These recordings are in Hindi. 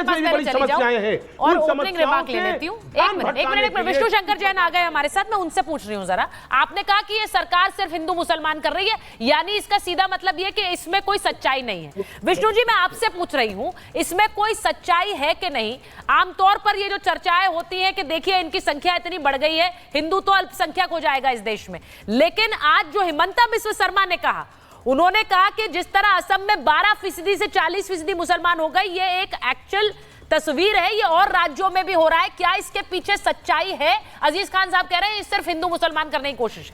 बड़ी समस्याएं हैं और ओपनिंग रिमार्क ले लेती हूँ। एक मिनट विष्णु शंकर जैन आ गए हमारे साथ, मैं उनसे पूछ रही हूँ जरा। आपने कहा कि ये सरकार सिर्फ हिंदू मुसलमान कर रही है, यानी इसका सीधा मतलब ये कि इसमें कोई सच्चाई नहीं है। विष्णु जी, मैं आपसे पूछ रही हूँ, इसमें कोई सच्चाई है कि नहीं? आमतौर पर ये जो चर्चाएं होती हैं कि देखिए इनकी संख्या इतनी बढ़ गई है, हिंदू तो अल्पसंख्यक हो जाएगा इस देश में, लेकिन आज जो हिमंता बिस्व शर्मा ने कहा, उन्होंने कहा कि जिस तरह असम में 12% से 40% मुसलमान हो गए, ये एक एक्चुअल तस्वीर है, ये और राज्यों में भी हो रहा है। क्या इसके पीछे सच्चाई है? अजीज खान साहब कह रहे हैं ये सिर्फ हिंदू मुसलमान करने की कोशिश है।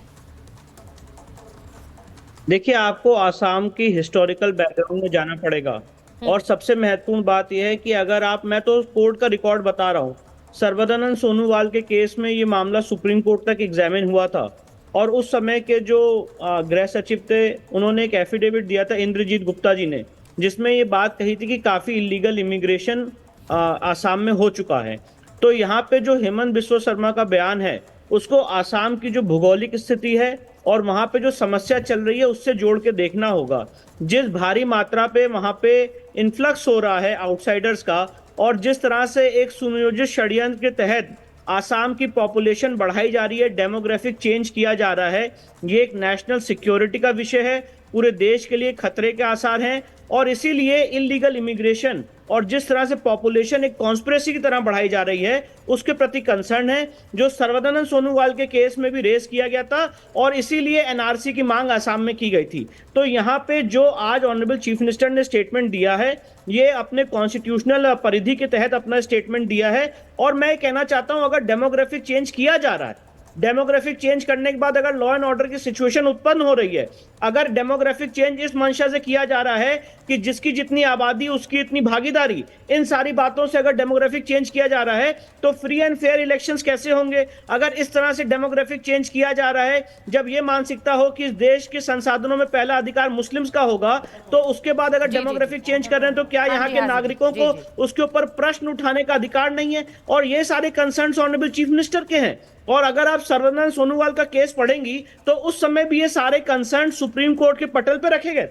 देखिए, आपको आसाम की हिस्टोरिकल बैकग्राउंड में जाना पड़ेगा और सबसे महत्वपूर्ण बात यह है कि अगर आप, मैं तो कोर्ट का रिकॉर्ड बता रहा हूँ, सर्वदनंद सोनोवाल के केस में ये मामला सुप्रीम कोर्ट तक एग्जामिन हुआ था और उस समय के जो गृह सचिव थे, उन्होंने एक एफिडेविट दिया था, इंद्रजीत गुप्ता जी ने, जिसमें ये बात कही थी कि काफी इलीगल इमिग्रेशन आसाम में हो चुका है। तो यहाँ पे जो हेमंत बिस्व शर्मा का बयान है, उसको आसाम की जो भौगोलिक स्थिति है और वहां पे जो समस्या चल रही है उससे जोड़ के देखना होगा। जिस भारी मात्रा पे वहां पे इन्फ्लक्स हो रहा है आउटसाइडर्स का, और जिस तरह से एक सुनियोजित षड्यंत्र के तहत आसाम की पॉपुलेशन बढ़ाई जा रही है, डेमोग्राफिक चेंज किया जा रहा है, ये एक नेशनल सिक्योरिटी का विषय है, पूरे देश के लिए खतरे के आसार हैं। और इसीलिए इलीगल इमिग्रेशन और जिस तरह से पॉपुलेशन एक कॉन्स्पिरेसी की तरह बढ़ाई जा रही है, उसके प्रति कंसर्न है, जो सर्वदनंद सोनोवाल के केस में भी रेस किया गया था और इसीलिए एनआरसी की मांग आसाम में की गई थी। तो यहाँ पे जो आज ऑनरेबल चीफ मिनिस्टर ने स्टेटमेंट दिया है, ये अपने कॉन्स्टिट्यूशनल परिधि के तहत अपना स्टेटमेंट दिया है। और मैं कहना चाहता हूं, अगर डेमोग्राफिक चेंज किया जा रहा है, डेमोग्राफिक चेंज करने के बाद अगर लॉ एंड ऑर्डर की सिचुएशन उत्पन्न हो रही है, अगर डेमोग्राफिक चेंज इस मंशा से किया जा रहा है कि जिसकी जितनी आबादी उसकी इतनी भागीदारी, इन सारी बातों से अगर डेमोग्राफिक चेंज किया जा रहा है, तो फ्री एंड फेयर इलेक्शंस कैसे होंगे? अगर इस तरह से डेमोग्राफिक चेंज किया जा रहा है, जब ये मानसिकता हो कि इस देश के संसाधनों में पहला अधिकार मुस्लिम्स का होगा, तो उसके बाद अगर डेमोग्राफिक चेंज कर रहे हैं, तो क्या यहाँ के नागरिकों को उसके ऊपर प्रश्न उठाने का अधिकार नहीं है? और ये सारे कंसर्न्स ऑनरेबल चीफ मिनिस्टर के हैं। और अगर आप सर्वदनंद सोनोवाल का केस पढ़ेंगी तो उस समय भी ये सारे कंसर्न सुप्रीम कोर्ट के पटल पे रखे गए।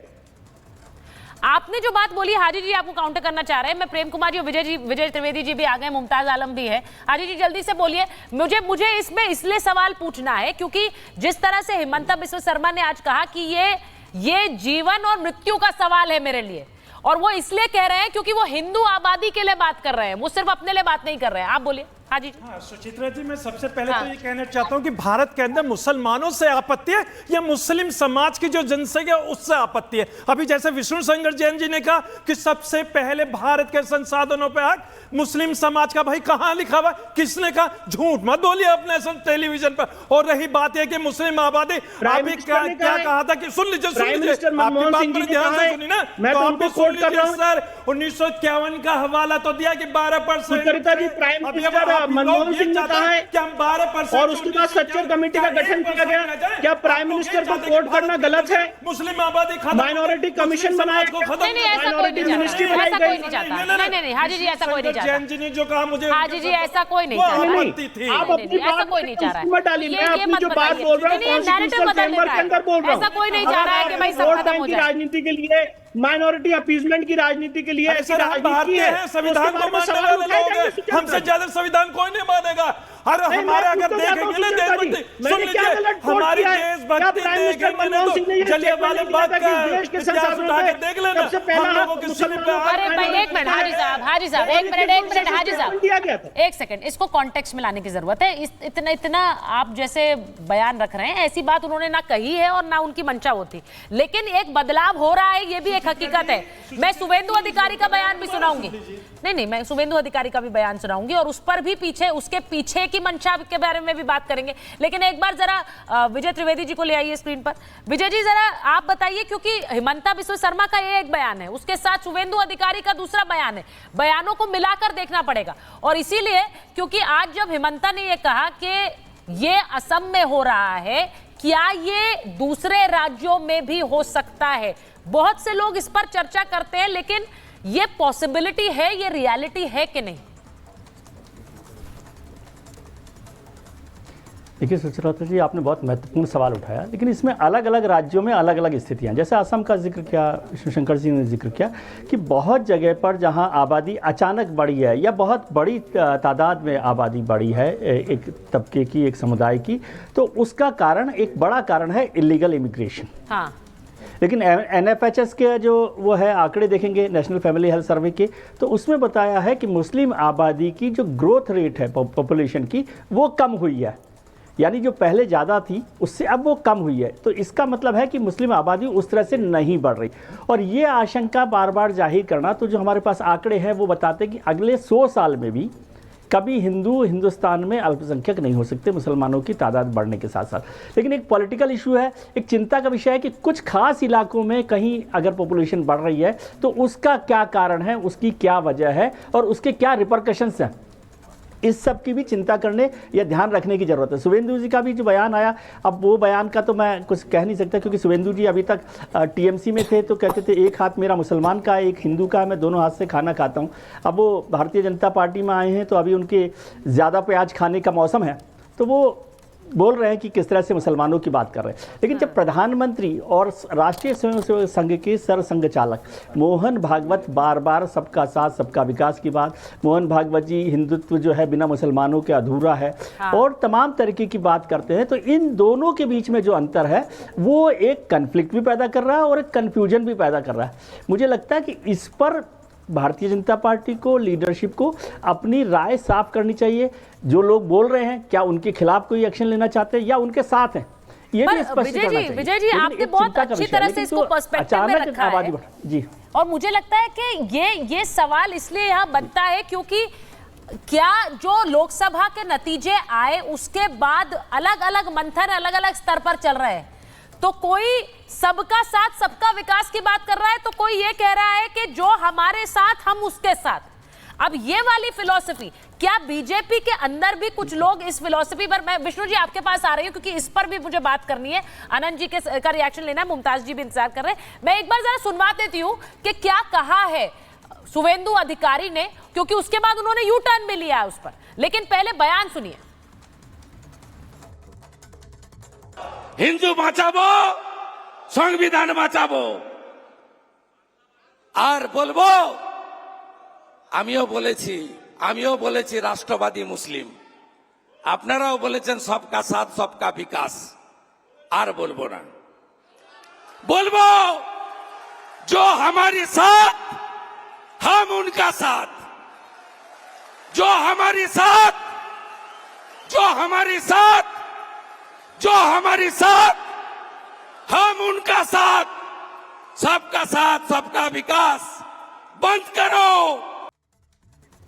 आपने जो बात बोली, हाजी जी आपको काउंटर करना चाह रहे हैं। मैं प्रेम कुमार जी, विजय त्रिवेदी जी भी आ गए, मुमताज आलम भी है। हाजी जी जल्दी से बोलिए। मुझे इसमें इसलिए सवाल पूछना है क्योंकि जिस तरह से हिमंता बिस्व शर्मा ने आज कहा कि ये जीवन और मृत्यु का सवाल है मेरे लिए, और वो इसलिए कह रहे हैं क्योंकि वो हिंदू आबादी के लिए बात कर रहे हैं, वो सिर्फ अपने लिए बात नहीं कर रहे हैं। आप बोलिए। हाँ जी। हाँ सुचित्रा जी, मैं सबसे पहले तो ये कहना चाहता हूं कि भारत के अंदर मुसलमानों से आपत्ति है या मुस्लिम समाज की जो जनसंख्या उससे आपत्ति है? अभी जैसे विष्णु शंकर जैन जी ने कहा कि सबसे पहले भारत के संसाधनों पे हक मुस्लिम समाज का। भाई कहां लिखा हुआ? किसने कहा? झूठ मत बोलिए अपने टेलीविजन पर। और रही बात यह कि मुस्लिम आबादी, आपने क्या कहा था कि सुन लीजिए आपकी बात पर ध्यान से सुनी ना, तो आप भी सुन लीजिए सर। 1951 का हवाला तो दिया कि 12%। मनमोहन सिंह ने कहा है कि हम 12% और उसके बाद सच्चर कमेटी का गठन किया गया। क्या प्राइम मिनिस्टर को कोर्ट करना गलत है? मुस्लिम आबादी माइनॉरिटी कमीशन बनाया, माइनॉरिटी मिनिस्ट्री बनाई गई। नहीं, हाजी जी ऐसा कोई नहीं चाहता। जैन जी ने जो कहा मुझे, हाजी जी ऐसा कोई नहीं चाह रहा। आप अपनी ऐसा कोई नहीं चाह रहा है। मत डालिए, मैं अपनी जो बात बोल रहा हूँ कॉन्स्टिट्यूशनल फ्रेमवर्क के अंदर बोल रहा हूँ। ऐसा कोई नहीं चाह रहा है कि भाई सब खत्म हो जाए। राजनीति के लिए, माइनॉरिटी अपीजमेंट की राजनीति के लिए ऐसी राजनीति है। संविधान को मानने वाले लोग हैं, हमसे ज्यादा संविधान कोई नहीं मानेगा। अरे हमारे अगर देखेंगे ना देशभक्ति, सुन लीजिए हमारी देशभक्ति देखेंगे, जलियांवाला बाग का इतिहास उठा के देख लेना, हम लोगों की सिर पे। अरे भाई एक मिनट हाजी साहब, एक मिनट हाजी साहब, एक सेकंड, इसको कॉन्टेक्स्ट में लाने की जरूरत है। इतना आप जैसे बयान रख रहे हैं, ऐसी बात उन्होंने ना कही है और ना उनकी मंशा होती, लेकिन एक बदलाव हो रहा है, ये भी एक हकीकत है। मैं शुभेंदु अधिकारी का बयान भी सुनाऊंगी, नहीं मैं शुभेंदु अधिकारी का भी बयान सुनाऊंगी और उस पर भी उसके पीछे की मंशा के बारे में भी बात करेंगे। लेकिन एक बार जरा विजय त्रिवेदी जी को ले आइए स्क्रीन पर। विजय जी जरा आप बताइए, क्योंकि हिमंता बिस्व शर्मा का ये एक बयान है, उसके साथ शुभेंदु अधिकारी का दूसरा बयान है, बयानों को मिलाकर देखना पड़ेगा। और इसीलिए क्योंकि आज जब हिमंता ने ये कहा कि ये असम में हो रहा है, क्या ये दूसरे राज्यों में भी हो सकता है? बहुत से लोग इस पर चर्चा करते हैं, लेकिन ये पॉसिबिलिटी है, ये रियलिटी है कि नहीं? देखिए सुचरिता जी, आपने बहुत महत्वपूर्ण सवाल उठाया, लेकिन इसमें अलग अलग राज्यों में अलग अलग स्थितियां, जैसे असम का जिक्र किया विष्णुशंकर जी ने जिक्र किया कि बहुत जगह पर जहां आबादी अचानक बढ़ी है या बहुत बड़ी तादाद में आबादी बढ़ी है एक तबके की, एक समुदाय की, तो उसका कारण, एक बड़ा कारण है इलीगल इमिग्रेशन। हाँ। लेकिन NFHS के जो वो है आंकड़े देखेंगे, नेशनल फैमिली हेल्थ सर्वे के, तो उसमें बताया है कि मुस्लिम आबादी की जो ग्रोथ रेट है पॉपुलेशन की, वो कम हुई है, यानी जो पहले ज़्यादा थी उससे अब वो कम हुई है। तो इसका मतलब है कि मुस्लिम आबादी उस तरह से नहीं बढ़ रही, और ये आशंका बार बार जाहिर करना, तो जो हमारे पास आंकड़े हैं वो बताते हैं कि अगले 100 साल में भी कभी हिंदुस्तान में अल्पसंख्यक नहीं हो सकते, मुसलमानों की तादाद बढ़ने के साथ साथ। लेकिन एक पॉलिटिकल इशू है, एक चिंता का विषय है कि कुछ खास इलाकों में कहीं अगर पॉपुलेशन बढ़ रही है तो उसका क्या कारण है, उसकी क्या वजह है और उसके क्या रिपरकशंस हैं, इस सब की भी चिंता करने या ध्यान रखने की जरूरत है। शुभेंदु जी का भी जो बयान आया, अब वो बयान का तो मैं कुछ कह नहीं सकता, क्योंकि शुभेंदु जी अभी तक TMC में थे तो कहते थे एक हाथ मेरा मुसलमान का है, एक हिंदू का है, मैं दोनों हाथ से खाना खाता हूँ। अब वो भारतीय जनता पार्टी में आए हैं तो अभी उनके ज़्यादा प्याज खाने का मौसम है, तो वो बोल रहे हैं कि किस तरह से मुसलमानों की बात कर रहे हैं। लेकिन जब प्रधानमंत्री और राष्ट्रीय स्वयंसेवक संघ के सरसंघ चालक मोहन भागवत बार बार सबका साथ सबका विकास की बात, मोहन भागवत जी हिंदुत्व जो है बिना मुसलमानों के अधूरा है, और तमाम तरीके की बात करते हैं, तो इन दोनों के बीच में जो अंतर है वो एक कन्फ्लिक्ट भी पैदा कर रहा है और एक कन्फ्यूजन भी पैदा कर रहा है। मुझे लगता है कि इस पर भारतीय जनता पार्टी को, लीडरशिप को अपनी राय साफ करनी चाहिए। जो लोग बोल रहे हैं, क्या उनके खिलाफ कोई एक्शन लेना चाहते हैं या उनके साथ हैं, ये भी स्पष्ट करना चाहिए। विजय जी, आपने बहुत अच्छी तरह से इसको पर्सपेक्टिव में रखा है जी, और मुझे लगता है कि ये सवाल इसलिए यहाँ बनता है क्योंकि क्या जो लोकसभा के नतीजे आए उसके बाद अलग अलग मंथन अलग अलग स्तर पर चल रहे हैं, तो कोई सबका साथ सबका विकास की बात कर रहा है, तो कोई ये कह रहा है कि जो हमारे साथ हम उसके साथ। अब ये वाली फिलॉसफी, क्या बीजेपी के अंदर भी कुछ लोग इस फिलॉसफी पर, मैं विष्णु जी आपके पास आ रही हूं क्योंकि इस पर भी मुझे बात करनी है, आनंद जी का रिएक्शन लेना है, मुमताज जी भी इंतजार कर रहे हैं। मैं एक बार जरा सुनवा देती हूं कि क्या कहा है शुभेंदु अधिकारी ने, क्योंकि उसके बाद उन्होंने यू टर्न भी लिया है उस पर, लेकिन पहले बयान सुनिए। हिंदू বাঁচাবো, সংবিধান বাঁচাবো, আর বলবো আমিও বলেছি রাষ্ট্রবাদী মুসলিম, আপনারাও বলেছেন সবকা সাথ সবকা বিকাশ, আর বলবো না। বলবো जो हमारे साथ हम उनका साथ, जो हमारे साथ हम उनका साथ, सबका विकास। बंद करो